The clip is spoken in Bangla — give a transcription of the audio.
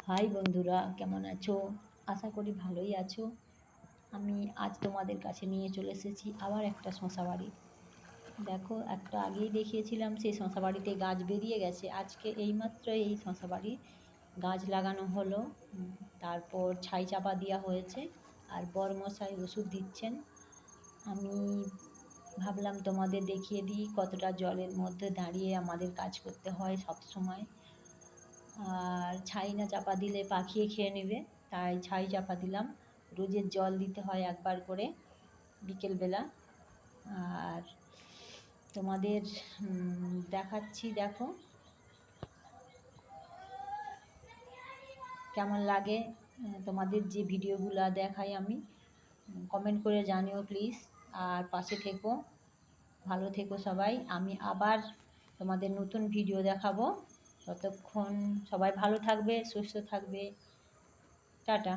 হাই বন্ধুরা, কেমন আছো? আশা করি ভালোই আছো। আমি আজ তোমাদের কাছে নিয়ে চলে এসেছি আবার একটা শশা বাড়ি। দেখো, একটা আগেই দেখিয়েছিলাম, সেই শশা বাড়িতে গাছ বেরিয়ে গেছে। আজকে এইমাত্র এই শশা বাড়ি গাছ লাগানো হলো। তারপর ছাই চাপা দেওয়া হয়েছে, আর বরমশাই ওষুধ দিচ্ছেন। আমি ভাবলাম তোমাদের দেখিয়ে দিই কতটা জলের মধ্যে দাঁড়িয়ে আমাদের কাজ করতে হয় সব সময়। আর ছাই না চাপা দিলে পাখিয়ে খেয়ে নেবে, তাই ছাই চাপা দিলাম। রোজের জল দিতে হয় একবার করে বিকেলবেলা। আর তোমাদের দেখাচ্ছি, দেখো কেমন লাগে তোমাদের যে ভিডিওগুলো দেখাই আমি। কমেন্ট করে জানিও প্লিজ, আর পাশে থেকো, ভালো থেকো সবাই। আমি আবার তোমাদের নতুন ভিডিও দেখাবো। ততক্ষণ সবাই ভালো থাকবে, সুস্থ থাকবে। টাটা।